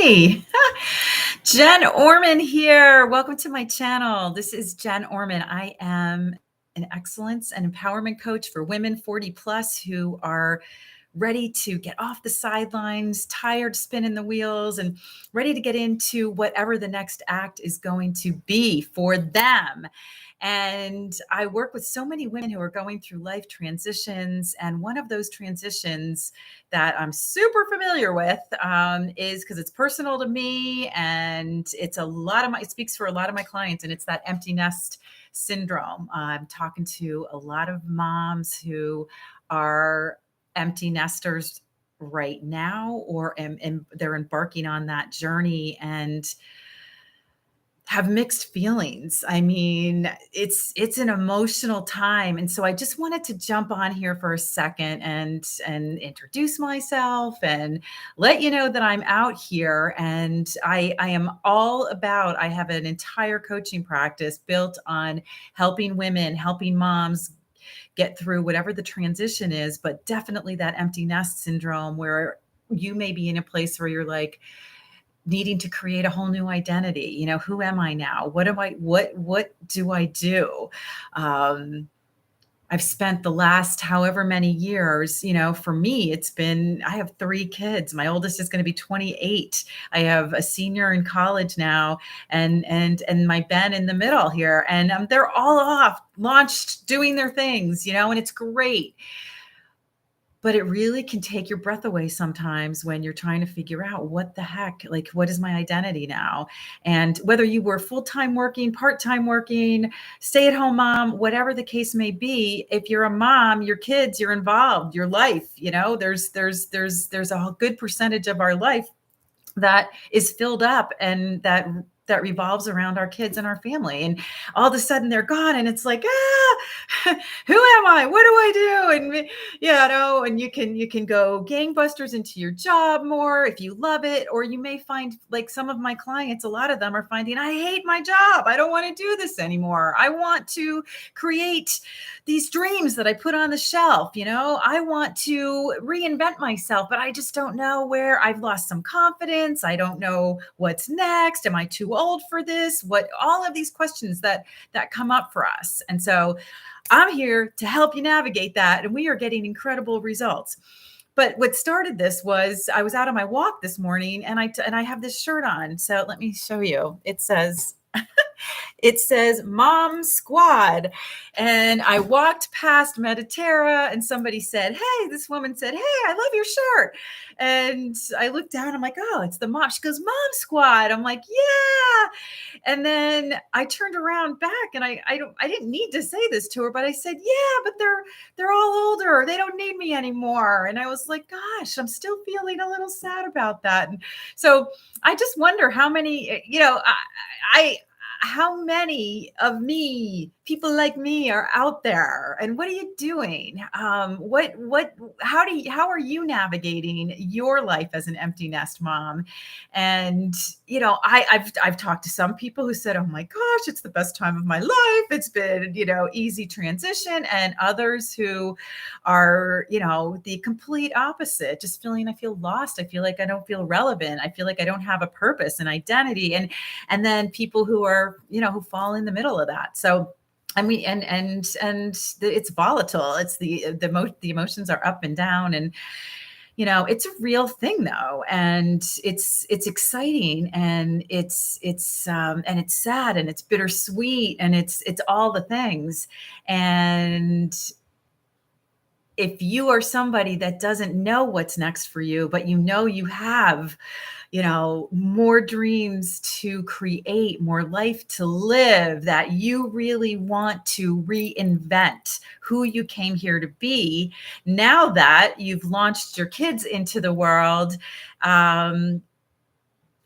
Hey, Jen Orman here. Welcome to my channel. This is Jen Orman. I am an excellence and empowerment coach for women 40 plus who are ready to get off the sidelines, tired spinning the wheels, and ready to get into whatever the next act is going to be for them. And I work with so many women who are going through life transitions. And one of those transitions that I'm super familiar with is because it's personal to me, and it speaks for a lot of my clients, and it's that empty nest syndrome. I'm talking to a lot of moms who are empty nesters right now, and they're embarking on that journey and have mixed feelings. I mean, it's an emotional time. And so I just wanted to jump on here for a second and introduce myself and let you know that I'm out here, and I am all about, I have an entire coaching practice built on helping women, helping moms get through whatever the transition is, but definitely that empty nest syndrome where you may be in a place where you're like needing to create a whole new identity. Who am I now? What do I do? I've spent the last however many years, for me, I have 3 kids. My oldest is going to be 28. I have a senior in college now, and my Ben in the middle here. And they're all off, launched, doing their things, and it's great. But it really can take your breath away sometimes when you're trying to figure out what the heck, like, what is my identity now? And whether you were full-time working, part-time working, stay-at-home mom, whatever the case may be, if you're a mom, your kids, you're involved, your life, there's a good percentage of our life that is filled up and that revolves around our kids and our family. And all of a sudden they're gone, and it's like, who am I? What do I do? And and you can go gangbusters into your job more if you love it, or you may find, like some of my clients, a lot of them are finding, I hate my job. I don't want to do this anymore. I want to create these dreams that I put on the shelf. I want to reinvent myself, but I just don't know where. I've lost some confidence. I don't know what's next. Am I too old for this? All of these questions that come up for us. And so I'm here to help you navigate that. And we are getting incredible results. But what started this was I was out on my walk this morning, and I have this shirt on. So let me show you. It says Mom Squad. And I walked past Mediterra, and this woman said, hey, I love your shirt. And I looked down, I'm like, oh, it's the mom. She goes, Mom Squad. I'm like, yeah. And then I turned around back, and I didn't need to say this to her, but I said, yeah, but they're all older. They don't need me anymore. And I was like, gosh, I'm still feeling a little sad about that. And so I just wonder how many, how many of people like me are out there, and what are you doing? How are you navigating your life as an empty nest mom? And, I've talked to some people who said, oh my gosh, it's the best time of my life. It's been, easy transition. And others who are, the complete opposite, just I feel lost. I feel like I don't feel relevant. I feel like I don't have a purpose and identity. And then people who are, who fall in the middle of that. So, I mean, it's volatile. It's the emotions are up and down, and, it's a real thing though. And it's exciting, and it's sad, and it's bittersweet, and it's all the things. And if you are somebody that doesn't know what's next for you, but you have, more dreams to create, more life to live, that you really want to reinvent who you came here to be, now that you've launched your kids into the world,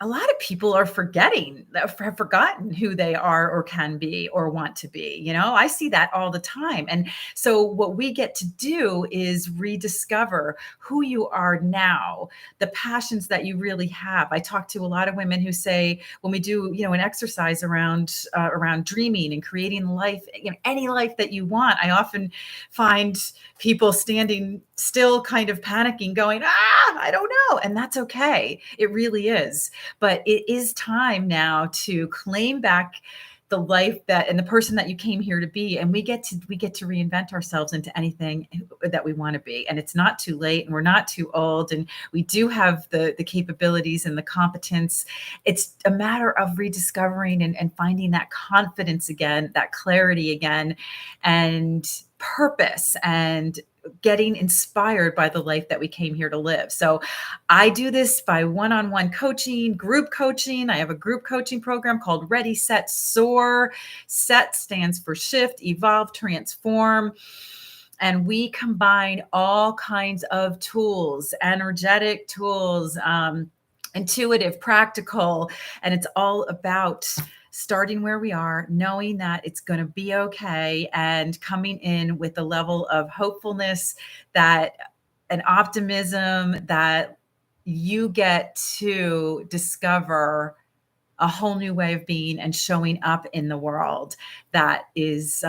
a lot of people are have forgotten who they are or can be or want to be. I see that all the time. And so what we get to do is rediscover who you are now, the passions that you really have. I talk to a lot of women who say, when we do, an exercise around dreaming and creating life, any life that you want, I often find people standing still, kind of panicking, going, I don't know, and that's okay. It really is. But it is time now to claim back the life that and the person that you came here to be, and we get to reinvent ourselves into anything that we want to be. And it's not too late, and we're not too old, and we do have the capabilities and the competence. It's a matter of rediscovering and finding that confidence again, that clarity again, and purpose, and getting inspired by the life that we came here to live. So I do this by one-on-one coaching, group coaching. I have a group coaching program called Ready, Set, Soar. Set stands for shift, evolve, transform. And we combine all kinds of tools, energetic tools, intuitive, practical, and it's all about starting where we are, knowing that it's going to be okay, and coming in with a level of hopefulness, that an optimism that you get to discover a whole new way of being and showing up in the world that is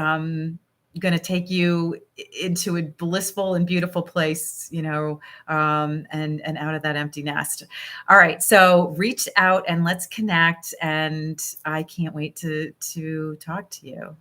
going to take you into a blissful and beautiful place, and out of that empty nest. All right, so reach out and let's connect. And I can't wait to talk to you.